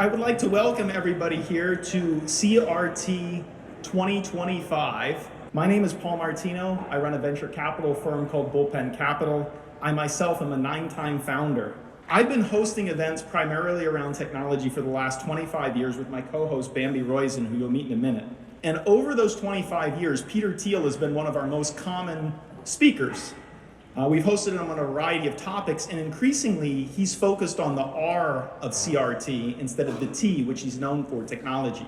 I would like to welcome everybody here to CRT 2025. My name is Paul Martino. I run a venture capital firm called Bullpen Capital. I myself am a 9-time founder. I've been hosting events primarily around technology for the last 25 years with my co-host Bambi Roizen, who you'll meet in a minute. And over those 25 years, Peter Thiel has been one of our most common speakers. We've hosted him on a variety of topics, and increasingly, he's focused on the R of CRT instead of the T, which he's known for, technology.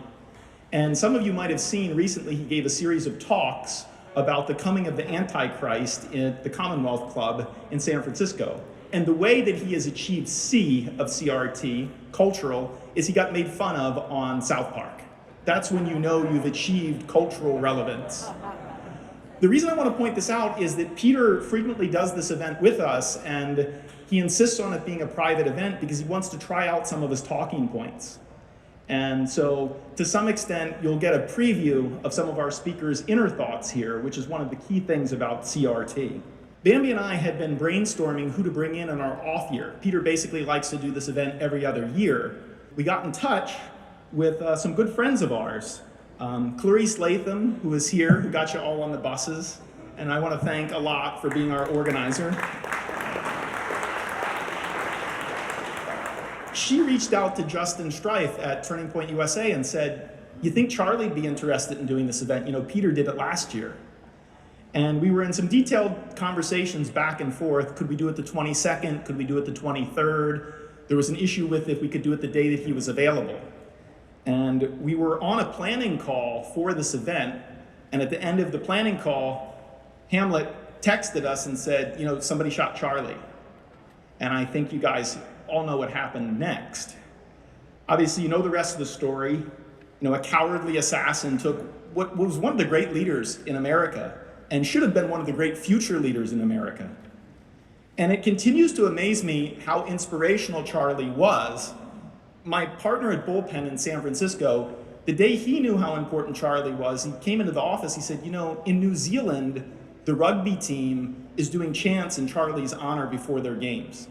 And some of you might have seen recently, he gave a series of talks about the coming of the Antichrist at the Commonwealth Club in San Francisco. And the way that he has achieved C of CRT, cultural, is he got made fun of on South Park. That's when you know you've achieved cultural relevance. The reason I want to point this out is that Peter frequently does this event with us, and he insists on it being a private event because he wants to try out some of his talking points. And so, to some extent, you'll get a preview of some of our speakers' inner thoughts here, which is one of the key things about CRT. Bambi and I had been brainstorming who to bring in our off year. Peter basically likes to do this event every other year. We got in touch with some good friends of ours. Clarice Latham, who is here, who got you all on the buses, and I want to thank a lot for being our organizer. She reached out to Justin Strife at Turning Point USA and said, "You think Charlie'd be interested in doing this event? You know, Peter did it last year." And we were in some detailed conversations back and forth. Could we do it the 22nd? Could we do it the 23rd? There was an issue with if we could do it the day that he was available. And we were on a planning call for this event, and at the end of the planning call, Hamlet texted us and said, you know, somebody shot Charlie. And I think you guys all know what happened next. Obviously, you know the rest of the story. You know, a cowardly assassin took what was one of the great leaders in America and should have been one of the great future leaders in America. And it continues to amaze me how inspirational Charlie was. My partner at Bullpen in San Francisco, the day he knew how important Charlie was, he came into the office, he said, you know, in New Zealand, the rugby team is doing chants in Charlie's honor before their games.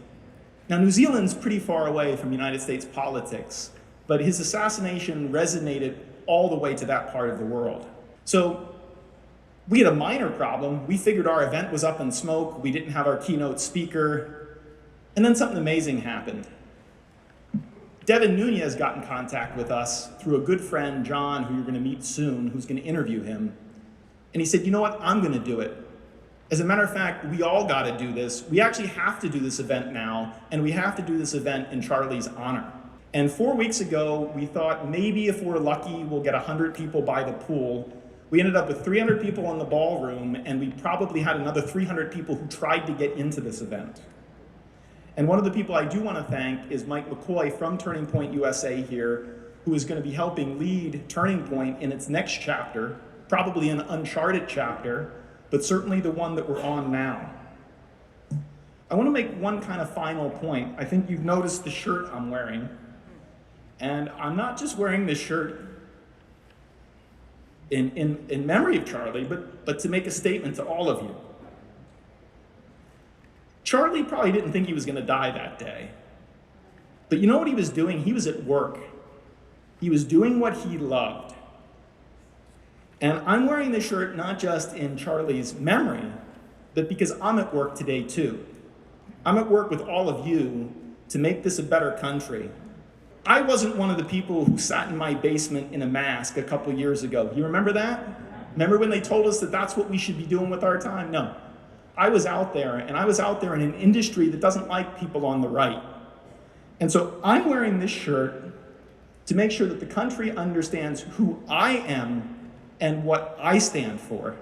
Now, New Zealand's pretty far away from United States politics, but his assassination resonated all the way to that part of the world. So we had a minor problem. We figured our event was up in smoke. We didn't have our keynote speaker. And then something amazing happened. Devin Nunez got in contact with us through a good friend, John, who you're going to meet soon, who's going to interview him. And he said, you know what, I'm going to do it. As a matter of fact, we all got to do this. We actually have to do this event now, and we have to do this event in Charlie's honor. And 4 weeks ago, we thought maybe if we're lucky, we'll get 100 people by the pool. We ended up with 300 people in the ballroom, and we probably had another 300 people who tried to get into this event. And one of the people I do want to thank is Mike McCoy from Turning Point USA here, who is going to be helping lead Turning Point in its next chapter, probably an uncharted chapter, but certainly the one that we're on now. I want to make one kind of final point. I think you've noticed the shirt I'm wearing. And I'm not just wearing this shirt in memory of Charlie, but to make a statement to all of you. Charlie probably didn't think he was going to die that day. But you know what he was doing? He was at work. He was doing what he loved. And I'm wearing this shirt not just in Charlie's memory, but because I'm at work today too. I'm at work with all of you to make this a better country. I wasn't one of the people who sat in my basement in a mask a couple years ago. You remember that? Remember when they told us that that's what we should be doing with our time? No. I was out there, and I was out there in an industry that doesn't like people on the right. And so I'm wearing this shirt to make sure that the country understands who I am and what I stand for.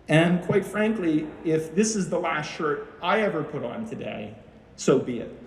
And quite frankly, if this is the last shirt I ever put on today, so be it.